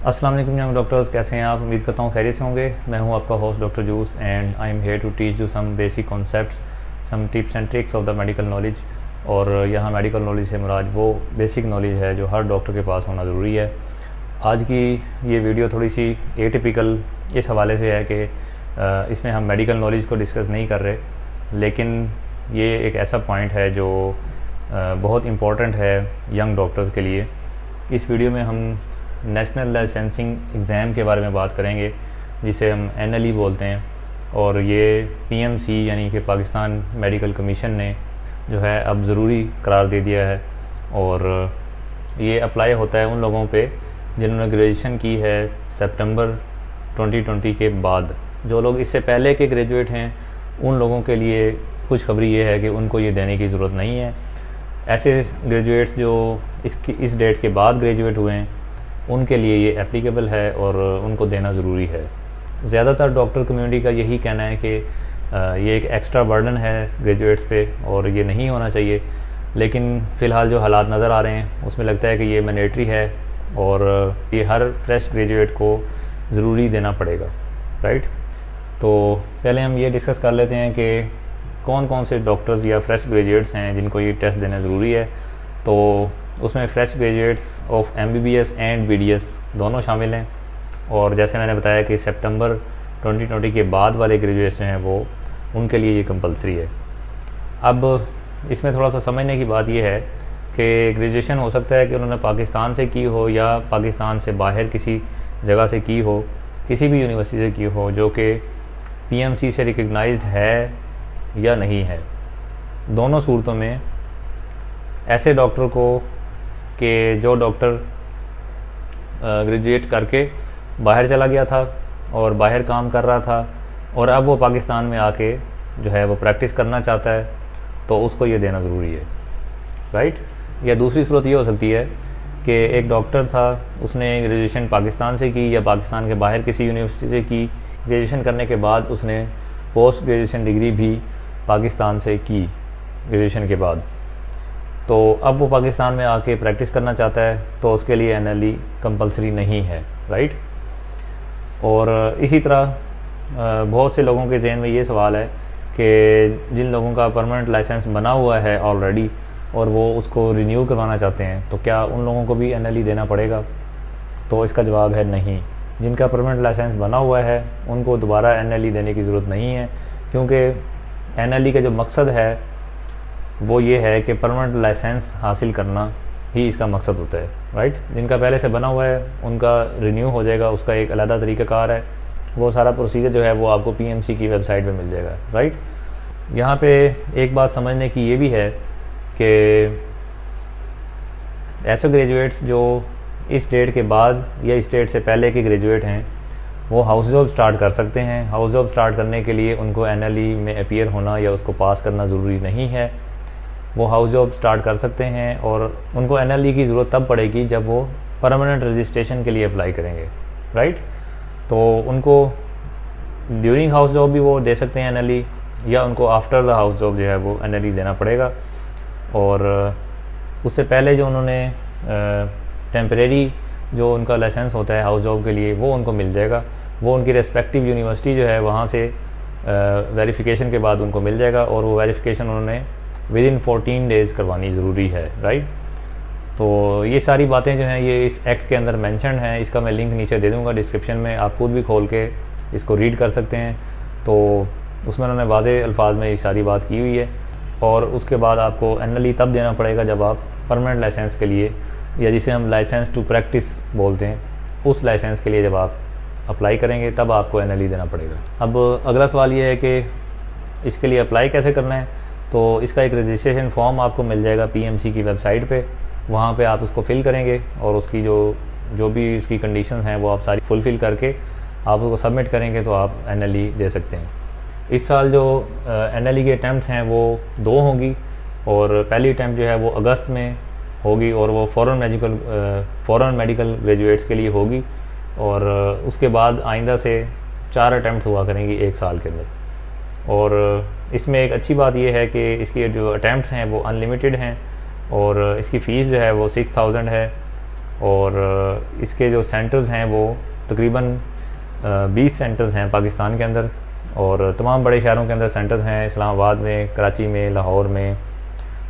अस्सलाम वालेकुम young doctors, कैसे हैं आप? उम्मीद करता हूँ खैरियत से होंगे। मैं हूँ आपका host doctor juice and I am here to teach you some basic concepts, some tips and tricks of the medical knowledge. और यहाँ मेडिकल नॉलेज से मुराद वो बेसिक नॉलेज है जो हर डॉक्टर के पास होना ज़रूरी है। आज की ये वीडियो थोड़ी सी एटिपिकल इस हवाले से है कि इसमें हम मेडिकल नॉलेज को डिस्कस नहीं कर रहे, लेकिन ये एक ऐसा पॉइंट है जो बहुत इम्पॉर्टेंट है यंग डॉक्टर्स के लिए। इस वीडियो में हम नेशनल लाइसेंसिंग एग्ज़ाम के बारे में बात करेंगे, जिसे हम NLE बोलते हैं। और ये PMC यानी कि पाकिस्तान मेडिकल कमीशन ने जो है अब ज़रूरी करार दे दिया है, और ये अप्लाई होता है उन लोगों पे जिन्होंने ग्रेजुएशन की है सितंबर 2020 के बाद। जो लोग इससे पहले के ग्रेजुएट हैं उन लोगों के लिए खुशखबरी ये है कि उनको ये देने की ज़रूरत नहीं है। ऐसे ग्रेजुएट्स जो इस डेट के बाद ग्रेजुएट हुए हैं उनके लिए ये एप्लीकेबल है और उनको देना ज़रूरी है। ज़्यादातर डॉक्टर कम्युनिटी का यही कहना है कि ये एक एक्स्ट्रा बर्डन है ग्रेजुएट्स पे और ये नहीं होना चाहिए, लेकिन फ़िलहाल जो हालात नज़र आ रहे हैं उसमें लगता है कि ये मैंडेटरी है और ये हर फ्रेश ग्रेजुएट को ज़रूरी देना पड़ेगा, राइट। तो पहले हम ये डिस्कस कर लेते हैं कि कौन कौन से डॉक्टर्स या फ्रेश ग्रेजुएट्स हैं जिनको ये टेस्ट देना ज़रूरी है। तो उसमें fresh graduates of MBBS and BDS दोनों शामिल हैं, और जैसे मैंने बताया कि सितंबर 2020 के बाद वाले ग्रेजुएट्स हैं वो उनके लिए ये कंपलसरी है। अब इसमें थोड़ा सा समझने की बात यह है कि ग्रेजुएशन हो सकता है कि उन्होंने पाकिस्तान से की हो या पाकिस्तान से बाहर किसी जगह से की हो, किसी भी यूनिवर्सिटी से की हो जो कि PMC से रिकग्नाइज्ड है या नहीं है। दोनों सूरतों में ऐसे डॉक्टर को कि जो डॉक्टर ग्रेजुएट करके बाहर चला गया था और बाहर काम कर रहा था और अब वो पाकिस्तान में आके जो है वो प्रैक्टिस करना चाहता है, तो उसको ये देना ज़रूरी है, राइट। या दूसरी सूरत ये हो सकती है कि एक डॉक्टर था, उसने ग्रेजुएशन पाकिस्तान से की या पाकिस्तान के बाहर किसी यूनिवर्सिटी से की। ग्रेजुएशन करने के बाद उसने पोस्ट ग्रेजुएशन डिग्री भी पाकिस्तान से की ग्रेजुएशन के बाद, तो अब वो पाकिस्तान में आके प्रैक्टिस करना चाहता है, तो उसके लिए NLE कंपलसरी नहीं है, राइट। और इसी तरह बहुत से लोगों के जहन में ये सवाल है कि जिन लोगों का परमानेंट लाइसेंस बना हुआ है ऑलरेडी और वो उसको रिन्यू करवाना चाहते हैं, तो क्या उन लोगों को भी NLE देना पड़ेगा? तो इसका जवाब है नहीं। जिनका परमानेंट लाइसेंस बना हुआ है उनको दोबारा NLE देने की ज़रूरत नहीं है, क्योंकि NLE का जो मकसद है वो ये है कि परमानेंट लाइसेंस हासिल करना ही इसका मकसद होता है, राइट। जिनका पहले से बना हुआ है उनका रिन्यू हो जाएगा, उसका एक अलग तरीक़ाकार है। वो सारा प्रोसीजर जो है वो आपको PMC की वेबसाइट पे मिल जाएगा, राइट। यहाँ पे एक बात समझने की ये भी है कि ऐसे ग्रेजुएट्स जो इस डेट के बाद या इस डेट से पहले के ग्रेजुएट हैं वो हाउस जॉब स्टार्ट कर सकते हैं। हाउस जॉब स्टार्ट करने के लिए उनको NLE में अपीयर होना या उसको पास करना ज़रूरी नहीं है। वो हाउस जॉब स्टार्ट कर सकते हैं और उनको NLE की ज़रूरत तब पड़ेगी जब वो परमानेंट रजिस्ट्रेशन के लिए अप्लाई करेंगे, राइट। तो उनको ड्यूरिंग हाउस जॉब भी वो दे सकते हैं NLE, या उनको आफ्टर द हाउस जॉब जो है वो NLE देना पड़ेगा। और उससे पहले जो उन्होंने टेम्परेरी जो उनका लाइसेंस होता है हाउस जॉब के लिए वो उनको मिल जाएगा। वो उनकी रेस्पेक्टिव यूनिवर्सिटी जो है वहाँ से वेरिफिकेशन के बाद उनको मिल जाएगा, और वो वेरिफिकेशन उन्होंने विदिन 14 डेज़ करवानी ज़रूरी है, राइट। तो ये सारी बातें जो हैं ये इस एक्ट के अंदर मेंशन हैं। इसका मैं लिंक नीचे दे दूँगा डिस्क्रिप्शन में, आप खुद भी खोल के इसको रीड कर सकते हैं। तो उसमें उन्होंने वाज़े अल्फाज में ये सारी बात की हुई है। और उसके बाद आपको NLE तब देना पड़ेगा जब आप परमानेंट लाइसेंस के लिए, या जिसे हम लाइसेंस टू प्रैक्टिस बोलते हैं, उस लाइसेंस के लिए जब आप अप्लाई करेंगे तब आपको NLE देना पड़ेगा। अब अगला सवाल ये है कि इसके लिए अप्लाई कैसे करना है। तो इसका एक रजिस्ट्रेशन फॉर्म आपको मिल जाएगा PMC की वेबसाइट पे। वहाँ पे आप उसको फिल करेंगे और उसकी जो भी उसकी कंडीशंस हैं वो आप सारी फुलफ़िल करके आप उसको सबमिट करेंगे तो आप NLE दे सकते हैं। इस साल जो NLE के अटैम्प्ट्स हैं वो 2 होंगी, और पहली अटैम्प्ट जो है वो अगस्त में होगी और वो फ़ॉरेन मेडिकल ग्रेजुएट्स के लिए होगी, और उसके बाद आइंदा से 4 अटैम्प्ट्स हुआ करेंगी 1 साल के अंदर। और इसमें एक अच्छी बात यह है कि इसकी जो अटैम्प्ट्स हैं वो अनलिमिटेड हैं, और इसकी फ़ीस जो है वो 6000 है। और इसके जो सेंटर्स हैं वो तकरीबन 20 सेंटर्स हैं पाकिस्तान के अंदर, और तमाम बड़े शहरों के अंदर सेंटर्स हैं, इस्लामाबाद में, कराची में, लाहौर में,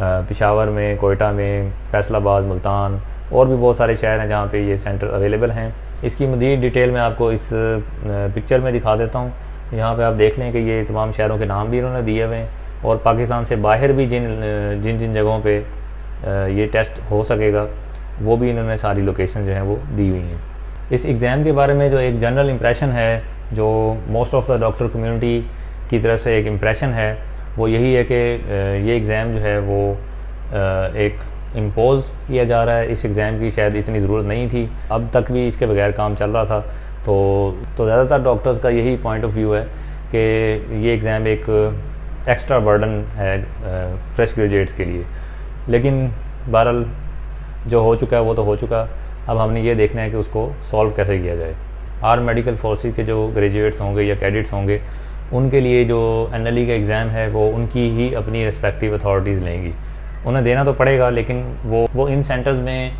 पेशावर में, कोयटा में, फैसलाबाद, मुल्तान, और भी बहुत सारे शहर हैं जहाँ पे ये सेंटर अवेलेबल हैं। इसकी मज़ीद डिटेल मैं आपको इस पिक्चर में दिखा देता हूँ। यहाँ पे आप देख लें कि ये तमाम शहरों के नाम भी इन्होंने दिए हुए हैं, और पाकिस्तान से बाहर भी जिन जिन जगहों पे ये टेस्ट हो सकेगा वो भी इन्होंने सारी लोकेशन जो हैं वो दी हुई हैं। इस एग्ज़ाम के बारे में जो एक जनरल इम्प्रेशन है, जो most of the doctor community की तरफ से एक इम्प्रेशन है, वो यही है कि ये एग्ज़ाम जो है वो एक इम्पोज़ किया जा रहा है। इस एग्ज़ाम की शायद इतनी ज़रूरत नहीं थी, अब तक भी इसके बगैर काम चल रहा था। तो ज़्यादातर डॉक्टर्स का यही पॉइंट ऑफ व्यू है कि ये एग्ज़ाम एक एक्स्ट्रा बर्डन है फ्रेश ग्रेजुएट्स के लिए। लेकिन बहरहाल जो हो चुका है वो तो हो चुका, अब हमने ये देखना है कि उसको सॉल्व कैसे किया जाए। आर्म मेडिकल फोर्सेस के जो ग्रेजुएट्स होंगे या कैडेट्स होंगे, उनके लिए जो NLE का एग्ज़ाम है वो उनकी ही अपनी रिस्पेक्टिव अथॉरिटीज़ लेंगी। उन्हें देना तो पड़ेगा, लेकिन वो इन सेंटर्स में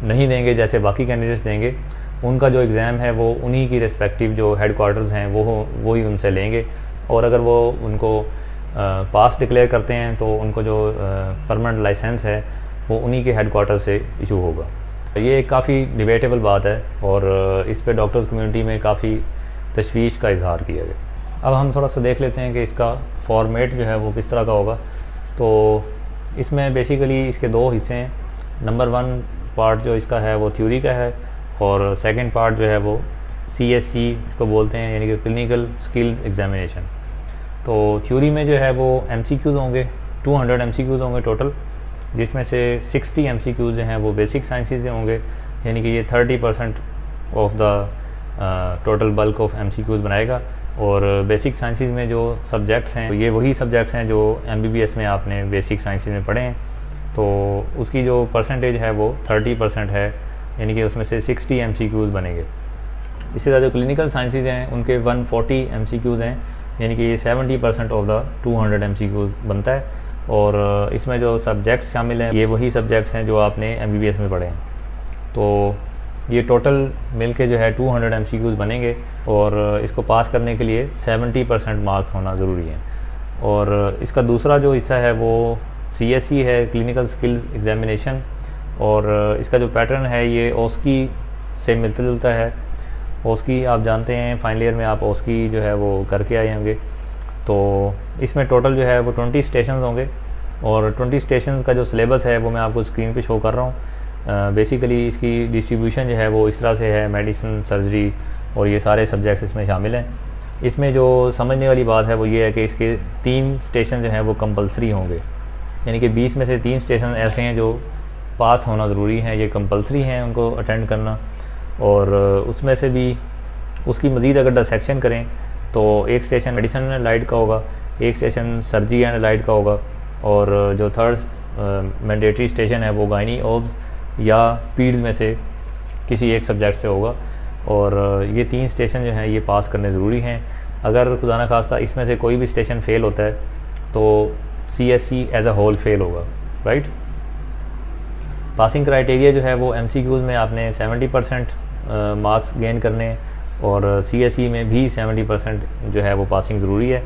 नहीं देंगे जैसे बाकी कैंडिडेट्स देंगे। उनका जो एग्ज़ाम है वो उन्हीं की रिस्पेक्टिव जो हेड क्वार्टर्स हैं वो ही उनसे लेंगे, और अगर वो उनको पास डिक्लेयर करते हैं तो उनको जो परमानेंट लाइसेंस है वो उन्हीं के हेड क्वार्टर से इशू होगा। ये एक काफ़ी डिबेटेबल बात है, और इस पे डॉक्टर्स कम्युनिटी में काफ़ी तशवीश का इजहार किया गया। अब हम थोड़ा सा देख लेते हैं कि इसका फॉर्मेट जो है वो किस तरह का होगा। तो इसमें बेसिकली इसके दो हिस्से हैं। नंबर 1 पार्ट जो इसका है वो थ्योरी का है, और सेकंड पार्ट जो है वो CSE इसको बोलते हैं, यानी कि क्लिनिकल स्किल्स एग्जामिनेशन। तो थ्योरी में जो है वो MCQs होंगे, 200 MCQs होंगे टोटल, जिसमें से 60 MCQs जो हैं वो बेसिक साइंसेस से होंगे, यानी कि ये 30% of the total bulk of MCQs बनाएगा। और बेसिक साइंसेस में जो सब्जेक्ट्स हैं ये वही सब्जेक्ट्स हैं जो MBBS में आपने बेसिक साइंसेस में पढ़े हैं। तो उसकी जो परसेंटेज है वो 30% है, यानी कि उसमें से 60 MCQs बनेंगे। इसी तरह जो क्लिनिकल साइंसेस हैं उनके 140 MCQs हैं, यानी कि ये 70% ऑफ द 200 MCQs बनता है। और इसमें जो सब्जेक्ट्स शामिल हैं ये वही सब्जेक्ट्स हैं जो आपने MBBS में पढ़े हैं। तो ये टोटल मिल के जो है 200 MCQs बनेंगे, और इसको पास करने के लिए 70% मार्क्स होना ज़रूरी है। और इसका दूसरा जो हिस्सा है वो CSE है, क्लिनिकल स्किल्स एग्जामिनेशन, और इसका जो पैटर्न है ये OSCE से मिलता जुलता है। OSCE आप जानते हैं, फाइनल ईयर में आप OSCE जो है वो करके आए होंगे। तो इसमें टोटल जो है वो 20 स्टेशंस होंगे, और 20 स्टेशंस का जो सिलेबस है वो मैं आपको स्क्रीन पे शो कर रहा हूँ। बेसिकली इसकी डिस्ट्रीब्यूशन जो है वो इस तरह से है, मेडिसिन, सर्जरी और ये सारे सब्जेक्ट्स इसमें शामिल हैं। इसमें जो समझने वाली बात है वो ये है कि इसके 3 स्टेशन जो हैं वो कंपलसरी होंगे, यानी कि 20 में से 3 स्टेशन ऐसे हैं जो पास होना ज़रूरी हैं, ये कंपलसरी हैं उनको अटेंड करना। और उसमें से भी उसकी मज़ीद अगर डिसेक्शन करें तो एक स्टेशन मेडिसिन एंड अलाइड का होगा, एक स्टेशन सर्जरी एंड अलाइड का होगा, और जो थर्ड मैंडेटरी स्टेशन है वो गायनी ओब्स या पीड्स में से किसी एक सब्जेक्ट से होगा। और ये 3 स्टेशन जो हैं ये पास करने ज़रूरी हैं। अगर खुदा न खास्ता इसमें से कोई भी स्टेशन फ़ेल होता है तो CSE as a whole fail होगा, राइट। पासिंग क्राइटेरिया जो है वो MCQs में आपने 70% मार्क्स गेन करने, और CSE में भी 70% जो है वो पासिंग ज़रूरी है।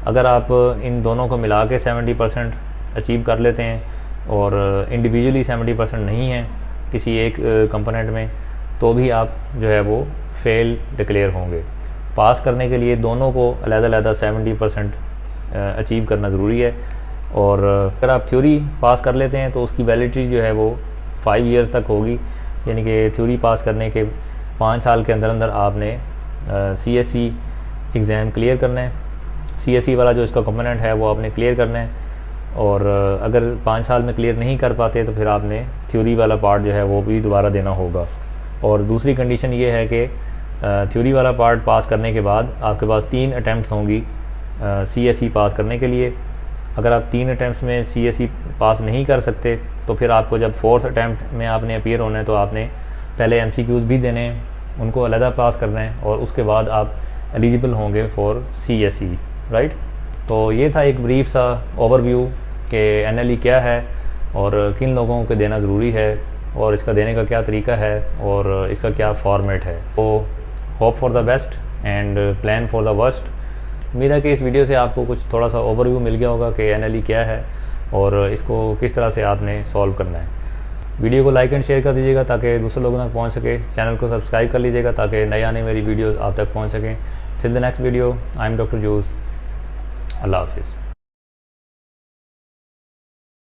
अगर आप इन दोनों को मिला के 70% अचीव कर लेते हैं और इंडिविजुअली 70% नहीं है किसी एक कंपोनेंट में, तो भी आप जो है वो फेल डिक्लेयर होंगे। पास करने के लिए दोनों को अलग-अलग 70% अचीव करना ज़रूरी है। और अगर आप थ्योरी पास कर लेते हैं तो उसकी वैलिडिटी जो है वो 5 ईयर्स तक होगी, यानी कि थ्योरी पास करने के 5 साल के अंदर अंदर आपने CSE एग्ज़ाम क्लियर करना है। CSE वाला जो इसका कंपोनेंट है वो आपने क्लियर करना है, और अगर 5 साल में क्लियर नहीं कर पाते तो फिर आपने थ्योरी वाला पार्ट जो है वो भी दोबारा देना होगा। और दूसरी कंडीशन ये है कि थ्योरी वाला पार्ट पास करने के बाद आपके पास 3 अटैम्प्ट्स होंगी CSE पास करने के लिए। अगर आप 3 अटैम्प्ट्स में CSE पास नहीं कर सकते तो फिर आपको जब 4th अटैम्प्ट में आपने अपीयर होना है तो आपने पहले MCQs भी देने हैं, उनको अलग पास करना है, और उसके बाद आप एलिजिबल होंगे फॉर CSE, राइट। तो ये था एक ब्रीफ सा ओवरव्यू कि NLE क्या है और किन लोगों को देना ज़रूरी है और इसका देने का क्या तरीका है और इसका क्या फॉर्मेट है। तो hope for the best and plan for the worst. उम्मीद है कि इस वीडियो से आपको कुछ थोड़ा सा ओवरव्यू मिल गया होगा कि NLE क्या है और इसको किस तरह से आपने सॉल्व करना है। वीडियो को लाइक एंड शेयर कर दीजिएगा ताकि दूसरे लोगों तक पहुंच सके। चैनल को सब्सक्राइब कर लीजिएगा ताकि नई आने मेरी वीडियोस आप तक पहुंच सकें। Till the next video, I am doctor juice. अल्लाह हाफिज़।